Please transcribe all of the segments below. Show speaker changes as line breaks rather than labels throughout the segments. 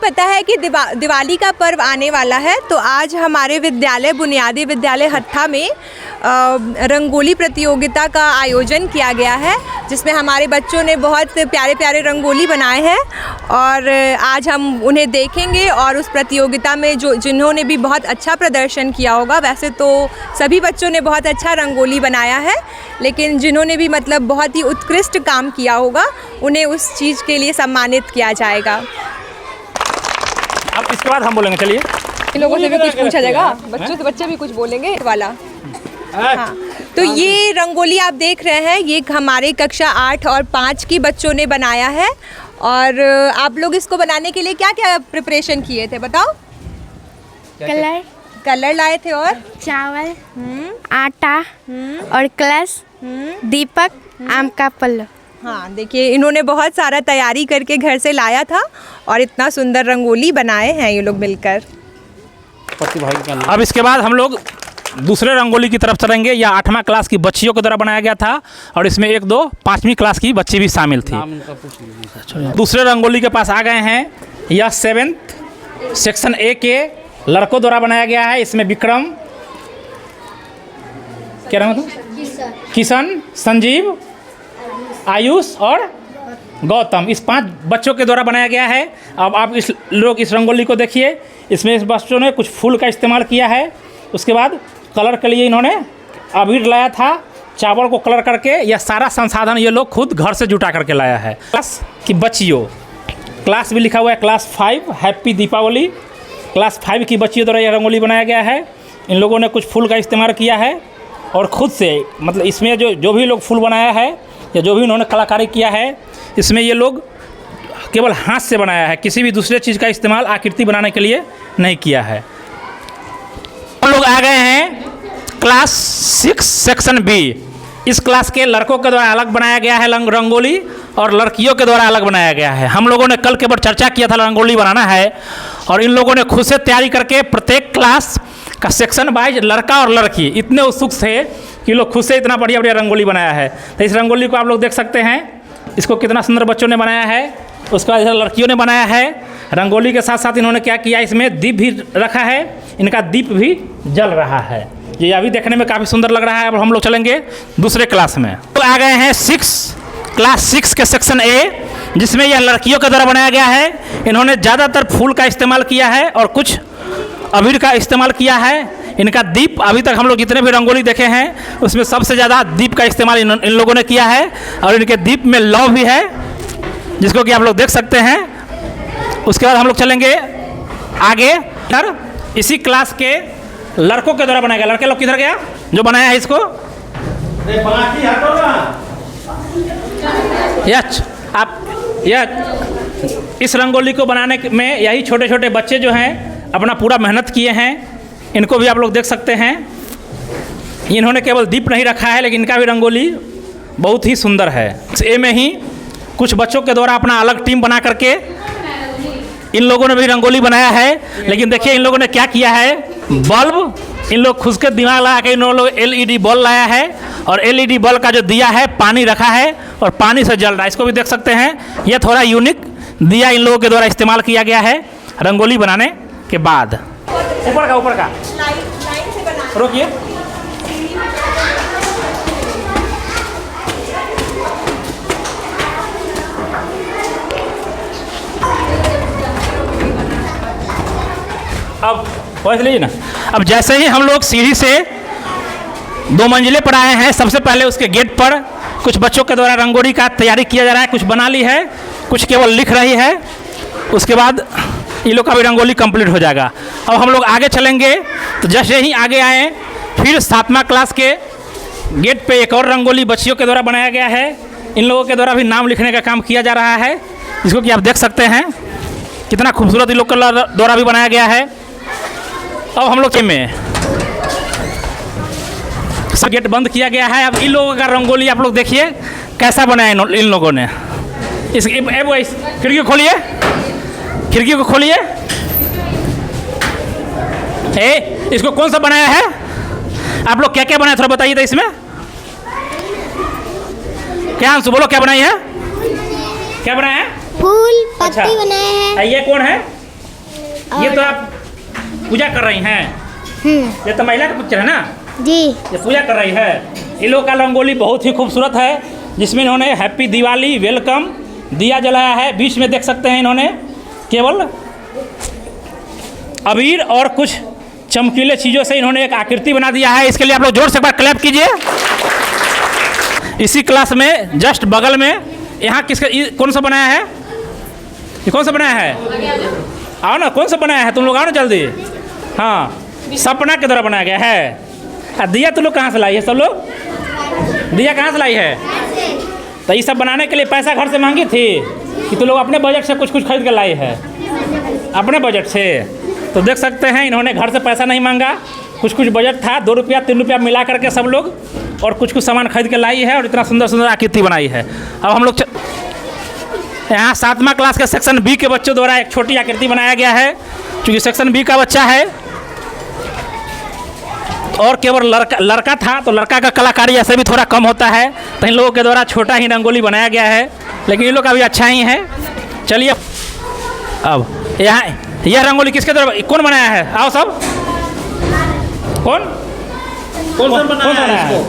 पता है कि दिवाली का पर्व आने वाला है, तो आज हमारे विद्यालय बुनियादी विद्यालय हत्था में रंगोली प्रतियोगिता का आयोजन किया गया है, जिसमें हमारे बच्चों ने बहुत प्यारे प्यारे रंगोली बनाए हैं और आज हम उन्हें देखेंगे। और उस प्रतियोगिता में जिन्होंने भी बहुत अच्छा प्रदर्शन किया होगा, वैसे तो सभी बच्चों ने बहुत अच्छा रंगोली बनाया है, लेकिन जिन्होंने भी मतलब बहुत ही उत्कृष्ट काम किया होगा उन्हें उस चीज़ के लिए सम्मानित किया जाएगा।
अब इसके बाद हम बोलेंगे, चलिए
इन लोगों से भी कुछ पूछा जाएगा, बच्चों से बच्चे भी कुछ बोलेंगे वाला। हाँ, तो ये रंगोली आप देख रहे हैं, ये हमारे कक्षा 8 और 5 की बच्चों ने बनाया है। और आप लोग इसको बनाने के लिए क्या क्या प्रिपरेशन किए थे बताओ? कलर लाए थे और
चावल, आटा और कलश, दीपक, आम का पल्लव।
हाँ, देखिए इन्होंने बहुत सारा तैयारी करके घर से लाया था और इतना सुंदर रंगोली बनाए हैं ये लोग मिलकर।
अब इसके बाद हम लोग दूसरे रंगोली की तरफ चलेंगे। यह 8वां क्लास की बच्चियों के द्वारा बनाया गया था और इसमें 1-2 5वीं क्लास की बच्ची भी शामिल थी। दूसरे रंगोली के पास आ गए हैं। यह 7th सेक्शन A के लड़कों द्वारा बनाया गया है। इसमें विक्रम, क्या नाम है, किशन, संजीव, आयुष और गौतम, इस 5 बच्चों के द्वारा बनाया गया है। अब आप इस रंगोली को देखिए। इसमें इस बच्चों ने कुछ फूल का इस्तेमाल किया है। उसके बाद कलर के लिए इन्होंने अबीर लाया था, चावल को कलर करके। यह सारा संसाधन ये लोग खुद घर से जुटा करके लाया है। क्लास की बच्चियों, क्लास भी लिखा हुआ है क्लास 5, हैप्पी दीपावली। क्लास 5 की बच्चियों द्वारा यह रंगोली बनाया गया है। इन लोगों ने कुछ फूल का इस्तेमाल किया है और ख़ुद से, मतलब इसमें जो भी लोग फूल बनाया है या जो भी उन्होंने कलाकारी किया है, इसमें ये लोग केवल हाथ से बनाया है, किसी भी दूसरे चीज़ का इस्तेमाल आकृति बनाने के लिए नहीं किया है। हम लोग आ गए हैं क्लास 6 सेक्शन B। इस क्लास के लड़कों के द्वारा अलग बनाया गया है रंगोली और लड़कियों के द्वारा अलग बनाया गया है। हम लोगों ने कल केवल चर्चा किया था रंगोली बनाना है और इन लोगों ने खुद से तैयारी करके प्रत्येक क्लास का सेक्शन वाइज लड़का और लड़की इतने उत्सुक थे कि लोग खुद से इतना बढ़िया बढ़िया रंगोली बनाया है। तो इस रंगोली को आप लोग देख सकते हैं, इसको कितना सुंदर बच्चों ने बनाया है। उसके बाद इधर लड़कियों ने बनाया है। रंगोली के साथ साथ इन्होंने क्या किया, इसमें दीप भी रखा है, इनका दीप भी जल रहा है। ये अभी देखने में काफ़ी सुंदर लग रहा है। अब हम लोग चलेंगे दूसरे क्लास में। तो आ गए हैं क्लास 6 के सेक्शन A, जिसमें यह लड़कियों के द्वारा बनाया गया है। इन्होंने ज़्यादातर फूल का इस्तेमाल किया है और कुछ अबीर का इस्तेमाल किया है। इनका दीप, अभी तक हम लोग जितने भी रंगोली देखे हैं उसमें सबसे ज़्यादा दीप का इस्तेमाल इन लोगों ने किया है और इनके दीप में लौ भी है, जिसको कि आप लोग देख सकते हैं। उसके बाद हम लोग चलेंगे आगे। इसी क्लास के लड़कों के द्वारा बनाया गया। लड़के लोग किधर गया जो बनाया है इसको? इस रंगोली को बनाने में यही छोटे छोटे बच्चे जो हैं अपना पूरा मेहनत किए हैं। इनको भी आप लोग देख सकते हैं। इन्होंने केवल दीप नहीं रखा है, लेकिन इनका भी रंगोली बहुत ही सुंदर है। ए में ही कुछ बच्चों के द्वारा अपना अलग टीम बना करके इन लोगों ने भी रंगोली बनाया है। लेकिन देखिए इन लोगों ने क्या किया है, बल्ब, इन लोग खुद के दिमाग लगा के इन लोग LED बल्ब लाया है और LED बल्ब का जो दिया है पानी रखा है और पानी से जल रहा है। इसको भी देख सकते हैं। यह थोड़ा यूनिक दिया इन लोगों के द्वारा इस्तेमाल किया गया है रंगोली बनाने के बाद। ऊपर का रोकिए। अब वैसे लीजिए ना। अब जैसे ही हम लोग सीढ़ी से 2 मंजिले पर आए हैं, सबसे पहले उसके गेट पर कुछ बच्चों के द्वारा रंगोली का तैयारी किया जा रहा है। कुछ बना ली है, कुछ केवल लिख रही है। उसके बाद ये लोग का भी रंगोली कंप्लीट हो जाएगा। अब हम लोग आगे चलेंगे। तो जैसे ही आगे आए, फिर 7वां क्लास के गेट पे एक और रंगोली बच्चियों के द्वारा बनाया गया है। इन लोगों के द्वारा भी नाम लिखने का काम किया जा रहा है, जिसको कि आप देख सकते हैं कितना खूबसूरत इन लोग के द्वारा भी बनाया गया है। अब हम लोग में गेट बंद किया गया है। अब इन लोगों का रंगोली आप लोग देखिए कैसा बनाया इन लोगों ने। इस खिड़की को खोलिए, खिड़की को खोलिए। इसको कौन सा बनाया है? आप लोग क्या क्या बनाया थोड़ा बताइए तो इसमें। क्या अंशु बोलो क्या बनाई है? क्या बनाया है?
फूल पत्ती बनाए हैं।
ये कौन है? ये तो आप पूजा कर रही हैं। ये तो महिला का पिक्चर है ना
जी।
ये पूजा कर रही है। इन लोग का रंगोली बहुत ही खूबसूरत है, जिसमें इन्होंने हैप्पी दिवाली वेलकम दिया जलाया है। बीच में देख सकते हैं इन्होंने केवल अबीर और कुछ चमकीले चीज़ों से इन्होंने एक आकृति बना दिया है। इसके लिए आप लोग जोर से एक बार क्लैप कीजिए। इसी क्लास में जस्ट बगल में यहाँ कौन सा बनाया है? ये कौन सा बनाया है? आओ ना, कौन सा बनाया है? तुम लोग आओ ना जल्दी। हाँ, सपना के द्वारा बनाया गया है। दिया तुम लोग कहाँ से लाई है? सब लोग दिया कहाँ से लाई है? तो ये सब बनाने के लिए पैसा घर से मांगी थी कि तुम लोग अपने बजट से कुछ कुछ खरीद कर लाई है? अपने बजट से। तो देख सकते हैं इन्होंने घर से पैसा नहीं मांगा, कुछ कुछ बजट था, 2 रुपया 3 रुपया मिला करके सब लोग और कुछ कुछ सामान खरीद के लाई है और इतना सुंदर सुंदर आकृति बनाई है। अब हम लोग यहाँ 7वां क्लास के सेक्शन बी के बच्चों द्वारा एक छोटी आकृति बनाया गया है। क्योंकि सेक्शन बी का बच्चा है और केवल लड़का था, तो लड़का का कलाकारी ऐसे भी थोड़ा कम होता है, तो इन लोगों के द्वारा छोटा ही रंगोली बनाया गया है, लेकिन इन लोग का भी अच्छा ही है। चलिए अब यहाँ यह रंगोली किसके द्वारा, कौन बनाया है? आओ सब। कौन बनाया है?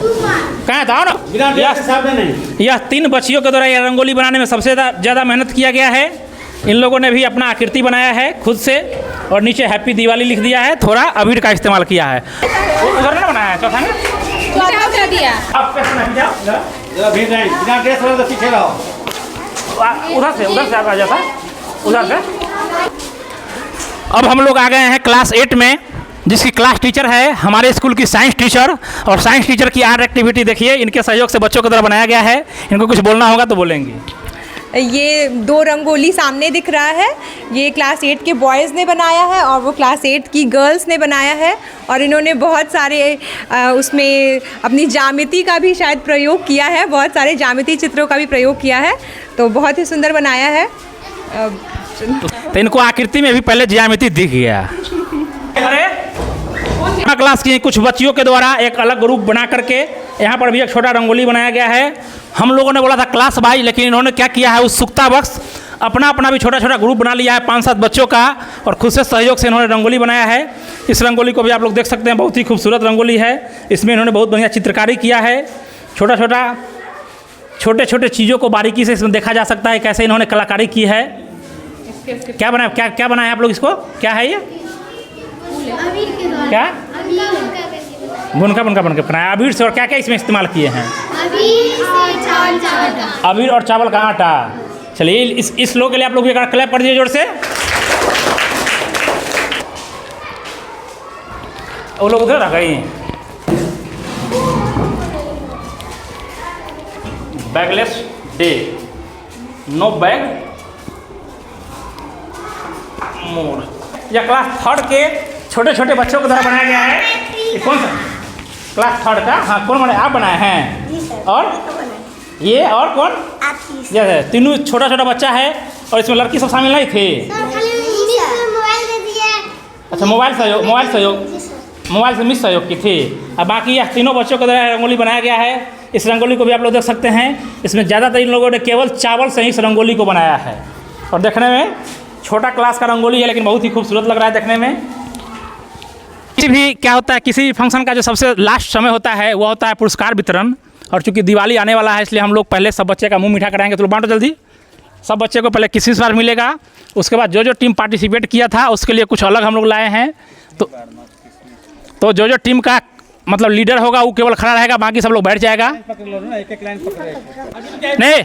कहाँ था? आओ ना। यह 3 बच्चियों के द्वारा यह रंगोली बनाने में सबसे ज़्यादा मेहनत किया गया है। इन लोगों ने भी अपना आकृति बनाया है खुद से और नीचे हैप्पी दिवाली लिख दिया है, थोड़ा अबीर का इस्तेमाल किया है। उधर ना बनाया है चौथा में? उधर से आ जाता, उधर से। अब हम लोग आ गए हैं क्लास 8 में, जिसकी क्लास टीचर है हमारे स्कूल की साइंस टीचर। और साइंस टीचर की आर्ट एक्टिविटी देखिए, इनके सहयोग से बच्चों के द्वारा बनाया गया है। इनको कुछ बोलना होगा तो बोलेंगे।
ये 2 रंगोली सामने दिख रहा है, ये क्लास 8 के बॉयज़ ने बनाया है और वो क्लास 8 की गर्ल्स ने बनाया है। और इन्होंने बहुत सारे उसमें अपनी ज्यामिति का भी शायद प्रयोग किया है, बहुत सारे ज्यामिति चित्रों का भी प्रयोग किया है, तो बहुत ही सुंदर बनाया है।
तो इनको आकृति में भी पहले ज्यामिति दिख गया। क्लास की कुछ बच्चियों के द्वारा एक अलग ग्रुप बना करके यहाँ पर भी एक छोटा रंगोली बनाया गया है। हम लोगों ने बोला था क्लास वाइज, लेकिन इन्होंने क्या किया है, उत्सुकता बख्श अपना अपना भी छोटा छोटा ग्रुप बना लिया है 5-7 बच्चों का, और खुद से सहयोग से इन्होंने रंगोली बनाया है। इस रंगोली को भी आप लोग देख सकते हैं, बहुत ही खूबसूरत रंगोली है। इसमें इन्होंने बहुत बढ़िया चित्रकारी किया है। छोटे छोटे चीज़ों को बारीकी से इसमें देखा जा सकता है कैसे इन्होंने कलाकारी की है। क्या बनाया, क्या बनाया आप लोग? इसको क्या है ये? क्या बुनका बन के बनाया अबीर से। और क्या क्या इसमें इस्तेमाल किए हैं? अबीर और चावल का आटा। चलिए इस लोग के लिए आप लोग एक क्लैप कर दीजिए जोर से। वो लोग उधर रह गई। बैगलेस डे, नो बैग मोर। यह क्लास 3 के छोटे छोटे बच्चों के द्वारा बनाया गया है। ये कौन सा क्लास 3 का? हाँ, कौन बनाया? आप बनाए हैं। और ये और कौन? जैसे तीनों छोटा छोटा बच्चा है। और इसमें लड़की सब शामिल नहीं थे? अच्छा, मोबाइल से मिस सहयोग की थी। अब बाकी यह तीनों बच्चों के द्वारा रंगोली बनाया गया है। इस रंगोली को भी आप लोग देख सकते हैं। इसमें ज़्यादातर इन लोगों ने केवल चावल से ही इस रंगोली को बनाया है। और देखने में छोटा क्लास का रंगोली है, लेकिन बहुत ही खूबसूरत लग रहा है देखने में। किसी भी क्या होता है, किसी फंक्शन का जो सबसे लास्ट समय होता है वो होता है पुरस्कार वितरण। और चूंकि दिवाली आने वाला है, इसलिए हम लोग पहले सब बच्चे का मुंह मीठा कराएंगे। तो लोग बांटो जल्दी। सब बच्चे को पहले किसी बार मिलेगा, उसके बाद जो टीम पार्टिसिपेट किया था उसके लिए कुछ अलग हम लोग लाए हैं। तो जो टीम का मतलब लीडर होगा वो केवल खड़ा रहेगा, बाकी सब लोग बैठ जाएगा। नहीं,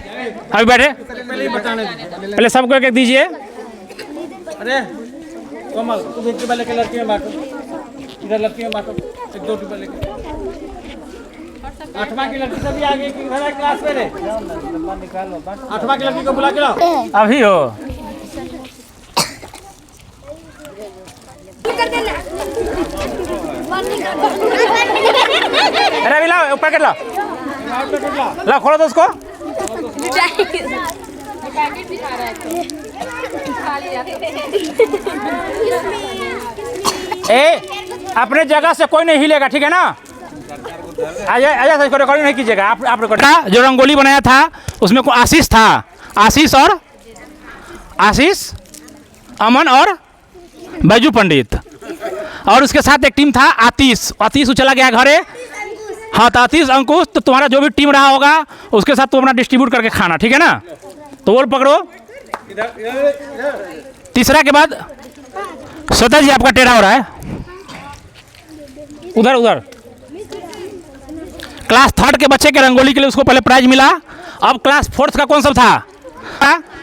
अभी बैठे, पहले सबको एक दीजिए।
अरे कमल, तुम 1 रुपया लेके लड़की में बांटो, इधर लड़की में बांटो, 1-2 रुपया लेके। 8वां की लड़की सभी आगे की घर है क्लास में रे। 8वां की लड़की को बुला के लाओ।
अभी हो अरे अभी लाओ, पैकेट लाओ, खोलो तो उसको। अपने जगह से कोई नहीं हिलेगा, ठीक है ना? आजा रिकॉर्डिंग नहीं कीजिएगा आप रिकॉर्डिंग। जो रंगोली बनाया था उसमें को आशीष था, आशीष, अमन और बैजू पंडित। और उसके साथ एक टीम था आतिश, आतिश वो चला गया घरे। हाँ तो आतिश, अंकुश, तो तुम्हारा जो भी टीम रहा होगा उसके साथ तुम अपना डिस्ट्रीब्यूट करके खाना, ठीक है ना। तो वो पकड़ो। तीसरा के बाद स्वतः जी आपका टेढ़ा हो रहा है, उधर उधर। क्लास 3 के बच्चे के रंगोली के लिए उसको पहले प्राइज मिला। अब क्लास 4 का कौन सा था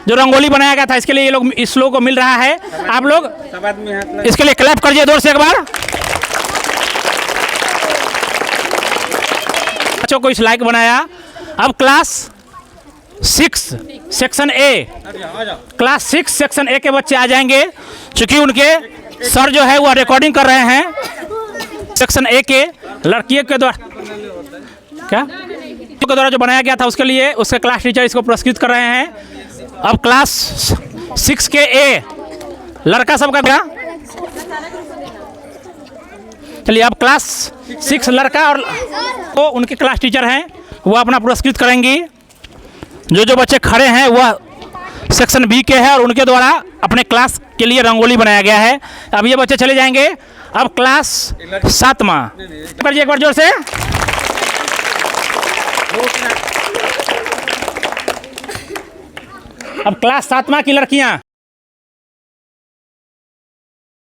जो रंगोली बनाया गया था, इसके लिए ये लोग, इस लोगों को मिल रहा है। आप लोग इसके लिए क्लैप करिए जोर से एक बार। बच्चों को इस लायक बनाया। अब class 6 section A, class 6 section A के बच्चे आ जाएंगे, क्योंकि उनके सर जो है वो रिकॉर्डिंग कर रहे हैं। सेक्शन ए के लड़कियों के द्वारा क्या के द्वारा जो बनाया गया था उसके लिए उसके क्लास टीचर इसको पुरस्कृत कर रहे हैं। अब क्लास 6 के ए लड़का सबका क्या, चलिए अब क्लास 6 लड़का और वो उनके क्लास टीचर हैं, वो अपना पुरस्कृत करेंगी। जो बच्चे खड़े हैं वह सेक्शन बी के हैं और उनके द्वारा अपने क्लास के लिए रंगोली बनाया गया है। अब ये बच्चे चले जाएंगे। अब क्लास 7वां करिए एक बार जोर से। अब क्लास 7वां की लड़कियां